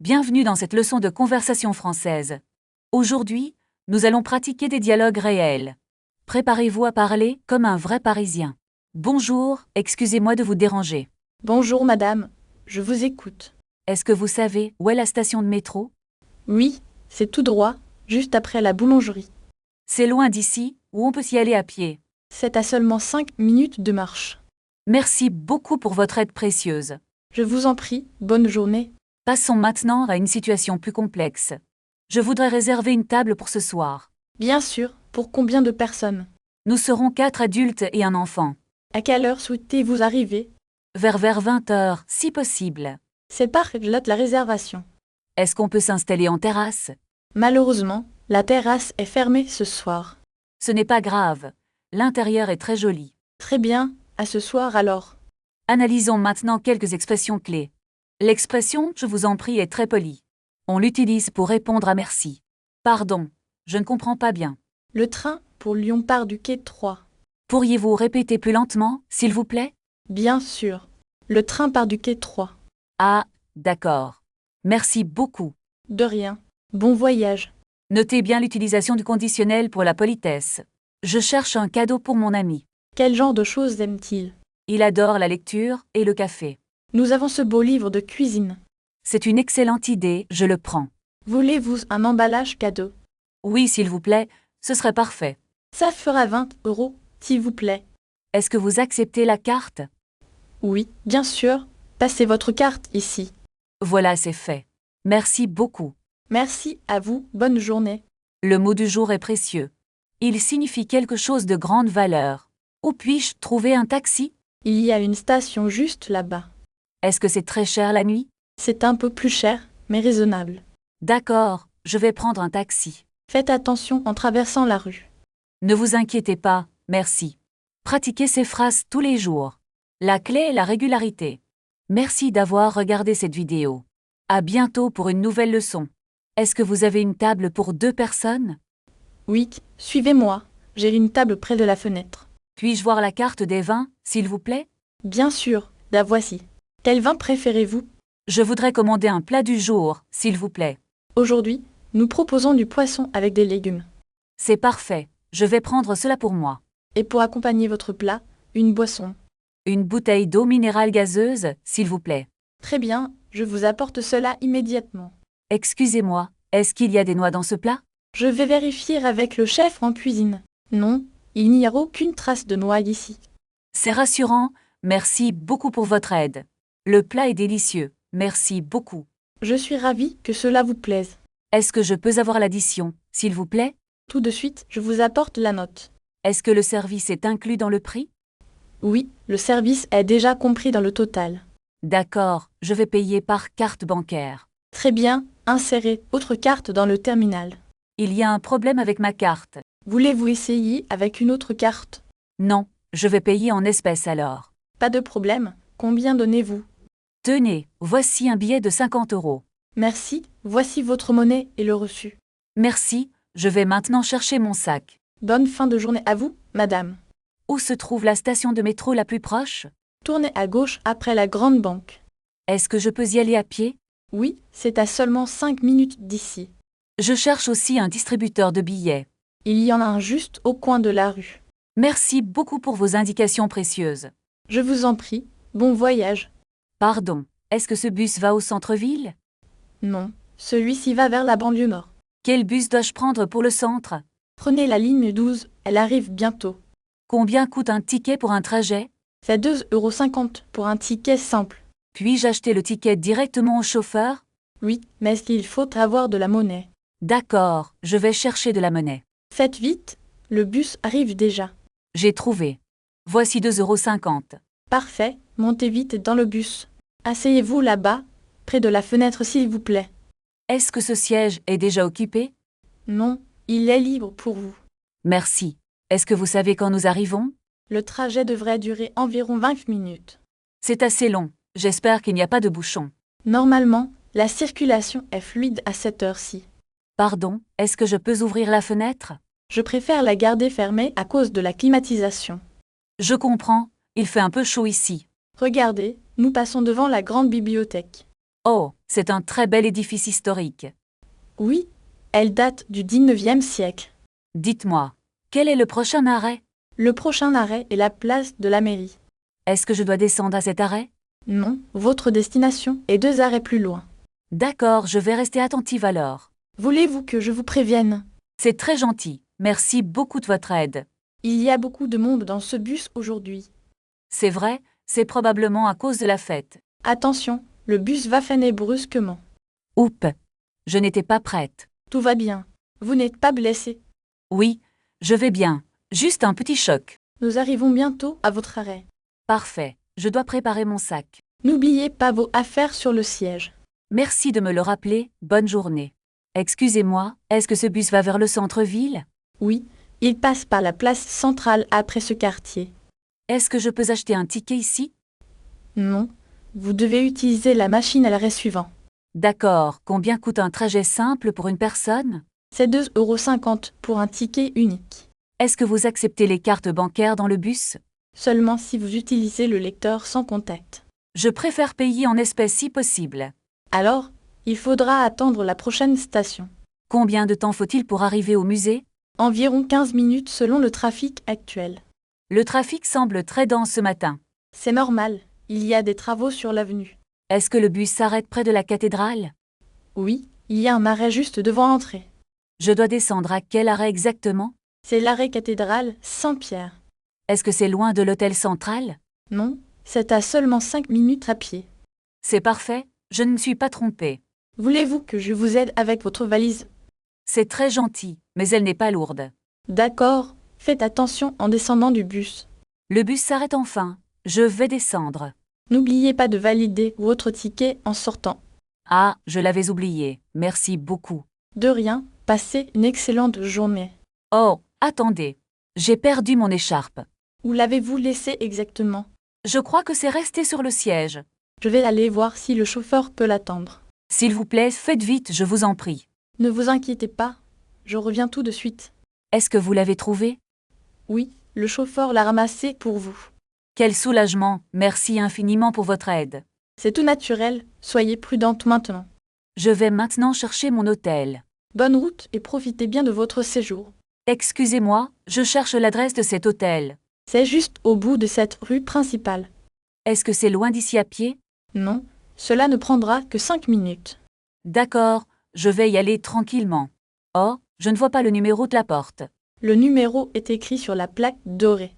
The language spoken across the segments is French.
Bienvenue dans cette leçon de conversation française. Aujourd'hui, nous allons pratiquer des dialogues réels. Préparez-vous à parler comme un vrai Parisien. Bonjour, excusez-moi de vous déranger. Bonjour madame, je vous écoute. Est-ce que vous savez où est la station de métro? Oui, c'est tout droit, juste après la boulangerie. C'est loin d'ici, ou on peut s'y aller à pied. C'est à seulement 5 minutes de marche. Merci beaucoup pour votre aide précieuse. Je vous en prie, bonne journée. Passons maintenant à une situation plus complexe. Je voudrais réserver une table pour ce soir. Bien sûr, pour combien de personnes? Nous serons 4 adultes et un enfant. À quelle heure souhaitez-vous arriver? Vers 20 heures, si possible. C'est parfait, je note la réservation. Est-ce qu'on peut s'installer en terrasse? Malheureusement, la terrasse est fermée ce soir. Ce n'est pas grave. L'intérieur est très joli. Très bien, à ce soir alors. Analysons maintenant quelques expressions clés. L'expression « je vous en prie » est très polie. On l'utilise pour répondre à merci. Pardon, je ne comprends pas bien. Le train pour Lyon part du quai 3. Pourriez-vous répéter plus lentement, s'il vous plaît? Bien sûr. Le train part du quai 3. Ah, d'accord. Merci beaucoup. De rien. Bon voyage. Notez bien l'utilisation du conditionnel pour la politesse. Je cherche un cadeau pour mon ami. Quel genre de choses aime-t-il? Il adore la lecture et le café. Nous avons ce beau livre de cuisine. C'est une excellente idée, je le prends. Voulez-vous un emballage cadeau? Oui, s'il vous plaît, ce serait parfait. Ça fera 20 €, s'il vous plaît. Est-ce que vous acceptez la carte? Oui, bien sûr. Passez votre carte ici. Voilà, c'est fait. Merci beaucoup. Merci à vous, bonne journée. Le mot du jour est précieux. Il signifie quelque chose de grande valeur. Où puis-je trouver un taxi? Il y a une station juste là-bas. Est-ce que c'est très cher la nuit? C'est un peu plus cher, mais raisonnable. D'accord, je vais prendre un taxi. Faites attention en traversant la rue. Ne vous inquiétez pas, merci. Pratiquez ces phrases tous les jours. La clé est la régularité. Merci d'avoir regardé cette vidéo. À bientôt pour une nouvelle leçon. Est-ce que vous avez une table pour 2 personnes? Oui, suivez-moi. J'ai une table près de la fenêtre. Puis-je voir la carte des vins, s'il vous plaît? Bien sûr, la voici. Quel vin préférez-vous? Je voudrais commander un plat du jour, s'il vous plaît. Aujourd'hui, nous proposons du poisson avec des légumes. C'est parfait, je vais prendre cela pour moi. Et pour accompagner votre plat, une boisson. Une bouteille d'eau minérale gazeuse, s'il vous plaît. Très bien, je vous apporte cela immédiatement. Excusez-moi, est-ce qu'il y a des noix dans ce plat? Je vais vérifier avec le chef en cuisine. Non, il n'y a aucune trace de noix ici. C'est rassurant, merci beaucoup pour votre aide. Le plat est délicieux, merci beaucoup. Je suis ravie que cela vous plaise. Est-ce que je peux avoir l'addition, s'il vous plaît? Tout de suite, je vous apporte la note. Est-ce que le service est inclus dans le prix? Oui, le service est déjà compris dans le total. D'accord, je vais payer par carte bancaire. Très bien, insérez autre carte dans le terminal. Il y a un problème avec ma carte. Voulez-vous essayer avec une autre carte? Non, je vais payer en espèces alors. Pas de problème, combien donnez-vous? Tenez, voici un billet de 50 €. Merci, voici votre monnaie et le reçu. Merci, je vais maintenant chercher mon sac. Bonne fin de journée à vous, madame. Où se trouve la station de métro la plus proche? Tournez à gauche après la grande banque. Est-ce que je peux y aller à pied? Oui, c'est à seulement 5 minutes d'ici. Je cherche aussi un distributeur de billets. Il y en a un juste au coin de la rue. Merci beaucoup pour vos indications précieuses. Je vous en prie, bon voyage. Pardon, est-ce que ce bus va au centre-ville? Non, celui-ci va vers la banlieue nord. Quel bus dois-je prendre pour le centre? Prenez la ligne 12, elle arrive bientôt. Combien coûte un ticket pour un trajet? C'est 2,50 € pour un ticket simple. Puis-je acheter le ticket directement au chauffeur? Oui, mais il faut avoir de la monnaie. D'accord, je vais chercher de la monnaie. Faites vite, le bus arrive déjà. J'ai trouvé. Voici 2,50 €. Parfait, montez vite dans le bus. Asseyez-vous là-bas, près de la fenêtre s'il vous plaît. Est-ce que ce siège est déjà occupé? Non, il est libre pour vous. Merci. Est-ce que vous savez quand nous arrivons? Le trajet devrait durer environ 20 minutes. C'est assez long. J'espère qu'il n'y a pas de bouchon. Normalement, la circulation est fluide à cette heure-ci. Pardon, est-ce que je peux ouvrir la fenêtre? Je préfère la garder fermée à cause de la climatisation. Je comprends, il fait un peu chaud ici. Regardez, nous passons devant la grande bibliothèque. Oh, C'est un très bel édifice historique. Oui, elle date du 19e siècle. Dites-moi, quel est le prochain arrêt? Le prochain arrêt est la place de la mairie. Est-ce que je dois descendre à cet arrêt? Non, votre destination est 2 arrêts plus loin. D'accord, je vais rester attentive alors. Voulez-vous que je vous prévienne? C'est très gentil. Merci beaucoup de votre aide. Il y a beaucoup de monde dans ce bus aujourd'hui. C'est vrai, c'est probablement à cause de la fête. Attention, le bus va freiner brusquement. Oups, je n'étais pas prête. Tout va bien. Vous n'êtes pas blessé. Oui, je vais bien. Juste un petit choc. Nous arrivons bientôt à votre arrêt. Parfait, je dois préparer mon sac. N'oubliez pas vos affaires sur le siège. Merci de me le rappeler, bonne journée. Excusez-moi, est-ce que ce bus va vers le centre-ville? Oui, il passe par la place centrale après ce quartier. Est-ce que je peux acheter un ticket ici? Non, vous devez utiliser la machine à l'arrêt suivant. D'accord, combien coûte un trajet simple pour une personne? C'est 2,50 € pour un ticket unique. Est-ce que vous acceptez les cartes bancaires dans le bus? Seulement si vous utilisez le lecteur sans contact. Je préfère payer en espèces si possible. Alors, il faudra attendre la prochaine station. Combien de temps faut-il pour arriver au musée? Environ 15 minutes selon le trafic actuel. Le trafic semble très dense ce matin. C'est normal, il y a des travaux sur l'avenue. Est-ce que le bus s'arrête près de la cathédrale? Oui, il y a un arrêt juste devant l'entrée. Je dois descendre à quel arrêt exactement? C'est l'arrêt cathédrale Saint-Pierre. Est-ce que c'est loin de l'hôtel central? Non, c'est à seulement 5 minutes à pied. C'est parfait, je ne me suis pas trompée. Voulez-vous que je vous aide avec votre valise? C'est très gentil, mais elle n'est pas lourde. D'accord, faites attention en descendant du bus. Le bus s'arrête enfin. Je vais descendre. N'oubliez pas de valider votre ticket en sortant. Ah, je l'avais oublié. Merci beaucoup. De rien, passez une excellente journée. Oh, attendez. J'ai perdu mon écharpe. Où l'avez-vous laissée exactement? Je crois que c'est resté sur le siège. Je vais aller voir si le chauffeur peut l'attendre. S'il vous plaît, faites vite, je vous en prie. Ne vous inquiétez pas, je reviens tout de suite. Est-ce que vous l'avez trouvé? Oui, le chauffeur l'a ramassé pour vous. Quel soulagement, merci infiniment pour votre aide. C'est tout naturel, soyez prudente maintenant. Je vais maintenant chercher mon hôtel. Bonne route et profitez bien de votre séjour. Excusez-moi, je cherche l'adresse de cet hôtel. C'est juste au bout de cette rue principale. Est-ce que c'est loin d'ici à pied? Non, cela ne prendra que 5 minutes. D'accord, je vais y aller tranquillement. Oh, je ne vois pas le numéro de la porte. Le numéro est écrit sur la plaque dorée.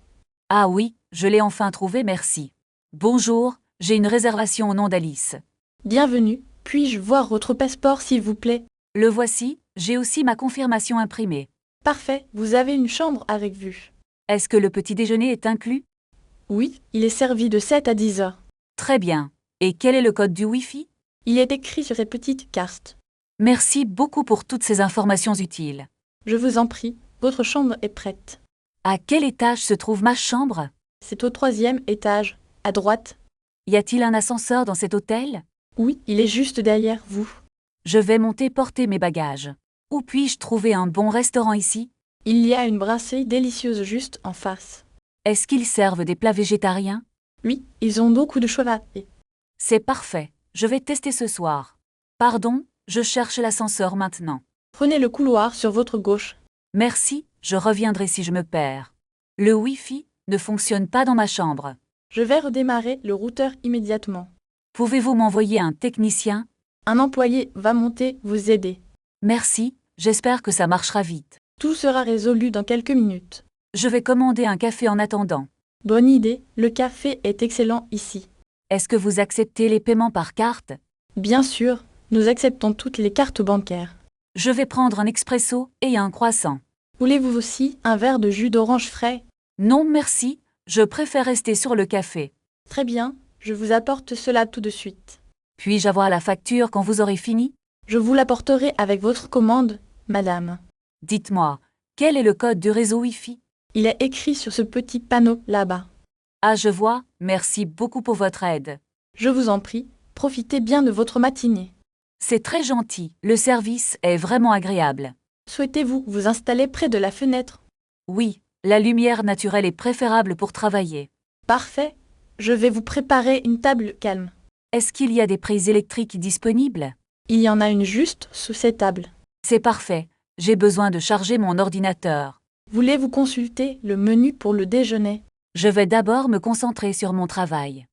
Ah oui, je l'ai enfin trouvé, merci. Bonjour, j'ai une réservation au nom d'Alice. Bienvenue, puis-je voir votre passeport s'il vous plaît? Le voici, j'ai aussi ma confirmation imprimée. Parfait, vous avez une chambre avec vue. Est-ce que le petit déjeuner est inclus? Oui, il est servi de 7 à 10 heures. Très bien. Et quel est le code du Wi-Fi? Il est écrit sur cette petite carte. Merci beaucoup pour toutes ces informations utiles. Je vous en prie, votre chambre est prête. À quel étage se trouve ma chambre? C'est au 3e étage, à droite. Y a-t-il un ascenseur dans cet hôtel? Oui, il est juste derrière vous. Je vais monter porter mes bagages. Où puis-je trouver un bon restaurant ici? Il y a une brasserie délicieuse juste en face. Est-ce qu'ils servent des plats végétariens? Oui, ils ont beaucoup de cheval. C'est parfait, je vais tester ce soir. Pardon, je cherche l'ascenseur maintenant. Prenez le couloir sur votre gauche. Merci, je reviendrai si je me perds. Le Wi-Fi ne fonctionne pas dans ma chambre. Je vais redémarrer le routeur immédiatement. Pouvez-vous m'envoyer un technicien? Un employé va monter vous aider. Merci, j'espère que ça marchera vite. Tout sera résolu dans quelques minutes. Je vais commander un café en attendant. Bonne idée, le café est excellent ici. Est-ce que vous acceptez les paiements par carte? Bien sûr, nous acceptons toutes les cartes bancaires. Je vais prendre un expresso et un croissant. Voulez-vous aussi un verre de jus d'orange frais? Non merci, je préfère rester sur le café. Très bien, je vous apporte cela tout de suite. Puis-je avoir la facture quand vous aurez fini? Je vous l'apporterai avec votre commande, madame. Dites-moi, quel est le code du réseau Wi-Fi? Il est écrit sur ce petit panneau là-bas. Ah je vois, merci beaucoup pour votre aide. Je vous en prie, profitez bien de votre matinée. C'est très gentil, le service est vraiment agréable. Souhaitez-vous vous installer près de la fenêtre? Oui, la lumière naturelle est préférable pour travailler. Parfait, je vais vous préparer une table calme. Est-ce qu'il y a des prises électriques disponibles? Il y en a une juste sous cette table. C'est parfait, j'ai besoin de charger mon ordinateur. Voulez-vous consulter le menu pour le déjeuner? Je vais d'abord me concentrer sur mon travail.